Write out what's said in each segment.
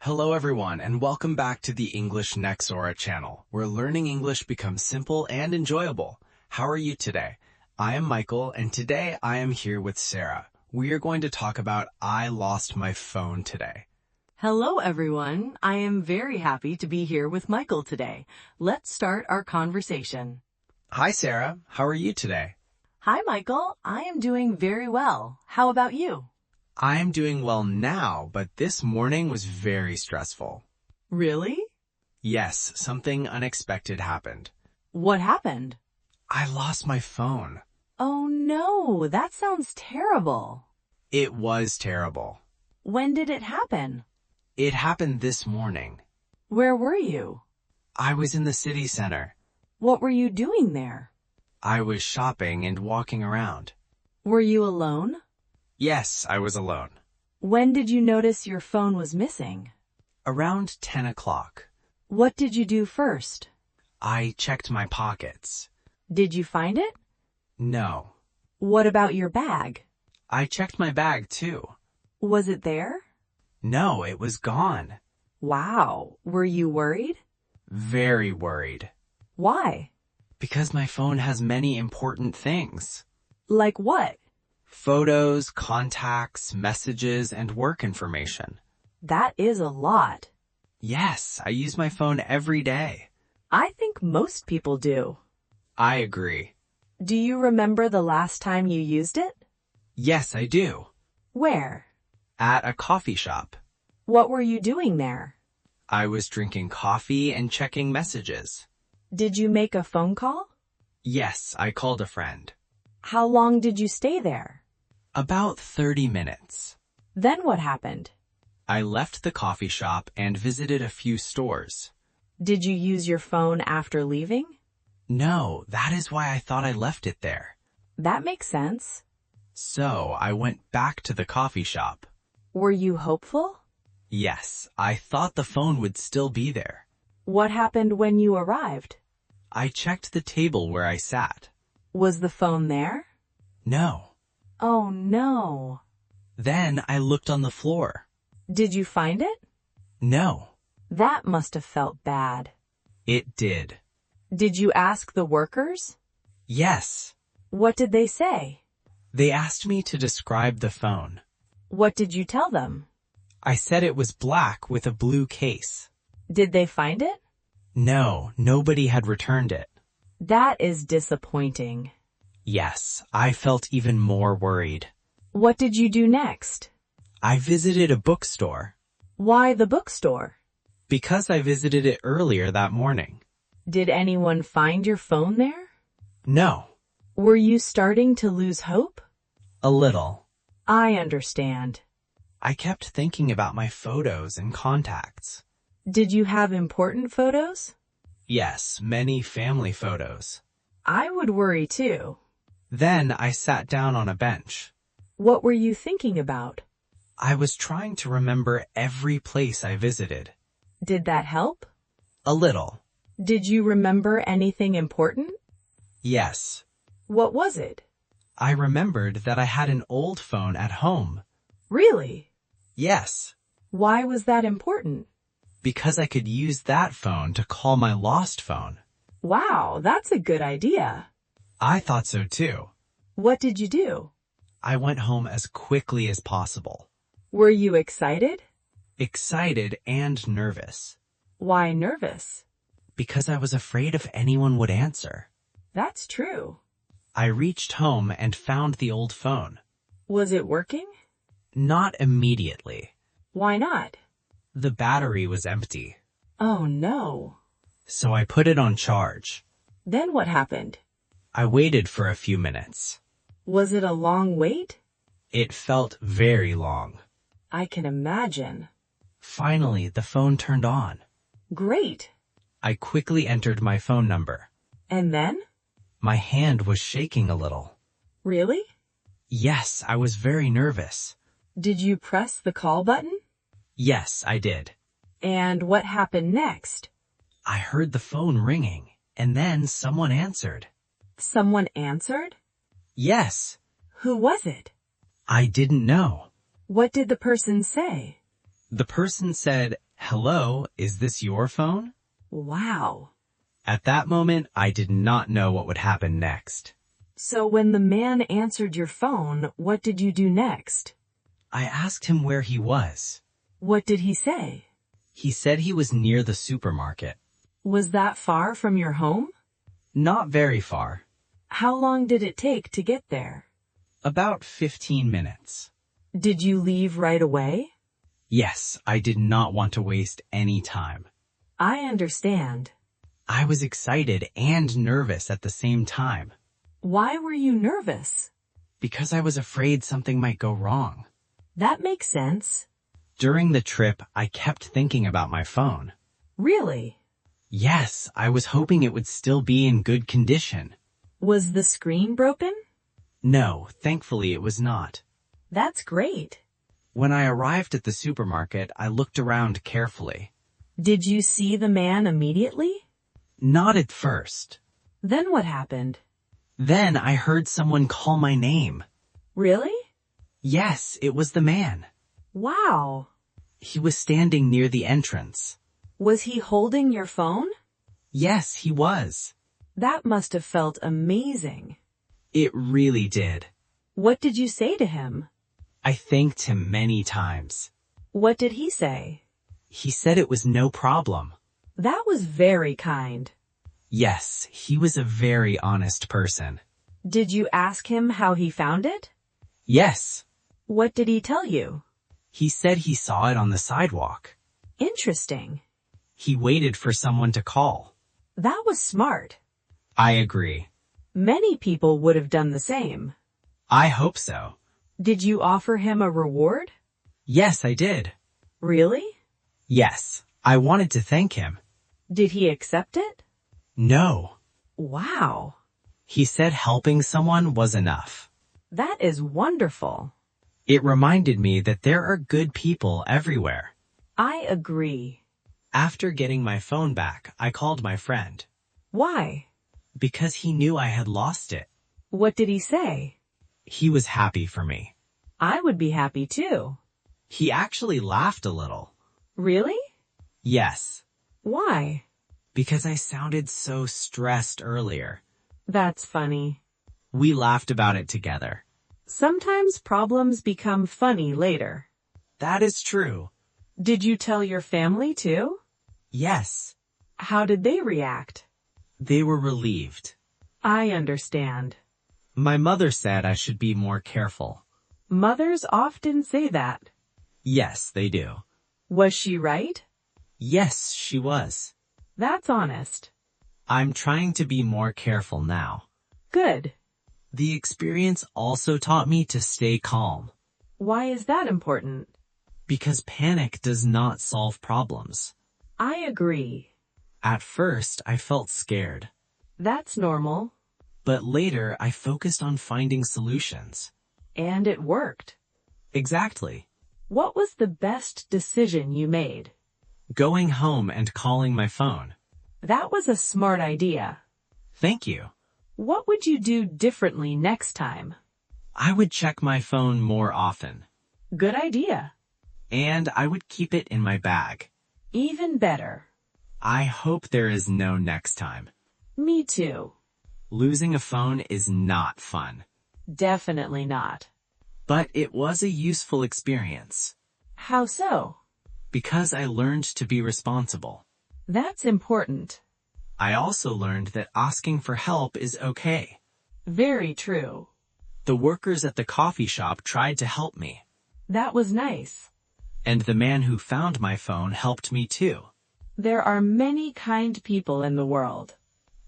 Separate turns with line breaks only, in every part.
Hello everyone, and welcome back to the English Nexora channel, where learning English becomes simple and enjoyable. How are you today? I am Michael, and today I am here with Sarah. We are going to talk about I lost my phone today.
Hello everyone, I am very happy to be here with Michael today. Let's start our conversation.
Hi Sarah, how are you today?
Hi Michael, I am doing very well. How about you?
I am doing well now, but this morning was very stressful.
Really?
Yes, something unexpected happened.
What happened?
I lost my phone.
Oh no, that sounds terrible.
It was terrible.
When did it happen?
It happened this morning.
Where were you?
I was in the city center.
What were you doing there?
I was shopping and walking around.
Were you alone?
Yes, I was alone.
When did you notice your phone was missing?
Around 10 o'clock.
What did you do first?
I checked my pockets.
Did you find it?
No.
What about your bag?
I checked my bag too.
Was it there?
No, it was gone.
Wow, were you worried?
Very worried.
Why?
Because my phone has many important things.
Like what?
Photos, contacts, messages, and work information.
That is a lot.
Yes, I use my phone every day.
I think most people do.
I agree.
Do you remember the last time you used it?
Yes, I do.
Where?
At a coffee shop.
What were you doing there?
I was drinking coffee and checking messages.
Did you make a phone call?
Yes, I called a friend.
How long did you stay there?
About 30 minutes.
Then what happened?
I left the coffee shop and visited a few stores.
Did you use your phone after leaving?
No, that is why I thought I left it there.
That makes sense.
So I went back to the coffee shop.
Were you hopeful?
Yes, I thought the phone would still be there.
What happened when you arrived?
I checked the table where I sat.
Was the phone there?
No.
Oh no.
Then I looked on the floor.
Did you find it?
No.
That must have felt bad.
It did.
Did you ask the workers?
Yes.
What did they say?
They asked me to describe the phone.
What did you tell them?
I said it was black with a blue case.
Did they find it?
No, nobody had returned it.
That is disappointing.
Yes, I felt even more worried.
What did you do next?
I visited a bookstore.
Why the bookstore?
Because I visited it earlier that morning.
Did anyone find your phone there?
No.
Were you starting to lose hope?
A little.
I understand.
I kept thinking about my photos and contacts.
Did you have important photos?
Yes, many family photos.
I would worry too.
Then I sat down on a bench.
What were you thinking about?
I was trying to remember every place I visited.
Did that help?
A little.
Did you remember anything important?
Yes.
What was it?
I remembered that I had an old phone at home.
Really?
Yes.
Why was that important?
Because I could use that phone to call my lost phone.
Wow, that's a good idea.
I thought so too.
What did you do?
I went home as quickly as possible.
Were you excited?
Excited and nervous.
Why nervous?
Because I was afraid if anyone would answer.
That's true.
I reached home and found the old phone.
Was it working?
Not immediately.
Why not?
The battery was empty.
Oh no.
So I put it on charge.
Then what happened?
I waited for a few minutes.
Was it a long wait?
It felt very long.
I can imagine.
Finally, the phone turned on.
Great.
I quickly entered my phone number.
And then?
My hand was shaking a little.
Really?
Yes, I was very nervous.
Did you press the call button?
Yes, I did.
And what happened next?
I heard the phone ringing, and then someone answered.
Someone answered?
Yes.
Who was it?
I didn't know.
What did the person say?
The person said, Hello, is this your phone?
Wow.
At that moment, I did not know what would happen next.
So when the man answered your phone, what did you do next?
I asked him where he was.
What did he say?
He said he was near the supermarket.
Was that far from your home?
Not very far.
How long did it take to get there?
About 15 minutes.
Did you leave right away?
Yes, I did not want to waste any time.
I understand.
I was excited and nervous at the same time.
Why were you nervous?
Because I was afraid something might go wrong.
That makes sense.
During the trip, I kept thinking about my phone.
Really?
Yes, I was hoping it would still be in good condition.
Was the screen broken?
No, thankfully it was not.
That's great.
When I arrived at the supermarket, I looked around carefully.
Did you see the man immediately?
Not at first.
Then what happened?
Then I heard someone call my name.
Really?
Yes, it was the man.
Wow.
He was standing near the entrance.
Was he holding your phone?
Yes, he was.
That must have felt amazing.
It really did.
What did you say to him?
I thanked him many times.
What did he say?
He said it was no problem.
That was very kind.
Yes, he was a very honest person.
Did you ask him how he found it?
Yes.
What did he tell you?
He said he saw it on the sidewalk.
Interesting.
He waited for someone to call.
That was smart.
I agree.
Many people would have done the same.
I hope so.
Did you offer him a reward?
Yes, I did.
Really?
Yes, I wanted to thank him.
Did he accept it?
No.
Wow.
He said helping someone was enough.
That is wonderful.
It reminded me that there are good people everywhere.
I agree.
After getting my phone back, I called my friend.
Why?
Because he knew I had lost it.
What did he say?
He was happy for me.
I would be happy too.
He actually laughed a little.
Really?
Yes.
Why?
Because I sounded so stressed earlier.
That's funny.
We laughed about it together.
Sometimes problems become funny later.
That is true.
Did you tell your family too?
Yes.
How did they react?
They were relieved.
I understand.
My mother said I should be more careful.
Mothers often say that.
Yes, they do.
Was she right?
Yes, she was.
That's honest.
I'm trying to be more careful now.
Good.
The experience also taught me to stay calm.
Why is that important?
Because panic does not solve problems.
I agree.
At first, I felt scared.
That's normal.
But later, I focused on finding solutions.
And it worked.
Exactly.
What was the best decision you made?
Going home and calling my phone.
That was a smart idea.
Thank you.
What would you do differently next time?
I would check my phone more often.
Good idea.
And I would keep it in my bag.
Even better.
I hope there is no next time.
Me too.
Losing a phone is not fun.
Definitely not.
But it was a useful experience.
How so?
Because I learned to be responsible.
That's important.
I also learned that asking for help is okay.
Very true.
The workers at the coffee shop tried to help me.
That was nice.
And the man who found my phone helped me too.
There are many kind people in the world.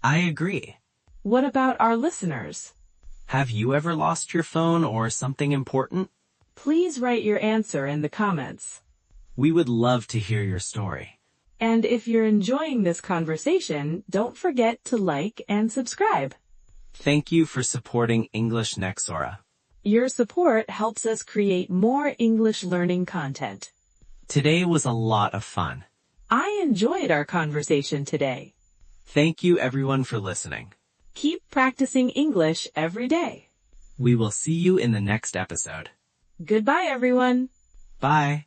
I agree.
What about our listeners?
Have you ever lost your phone or something important?
Please write your answer in the comments.
We would love to hear your story.
And if you're enjoying this conversation, don't forget to like and subscribe.
Thank you for supporting English Nexora.
Your support helps us create more English learning content.
Today was a lot of fun.
I enjoyed our conversation today.
Thank you everyone for listening.
Keep practicing English every day.
We will see you in the next episode.
Goodbye, everyone.
Bye.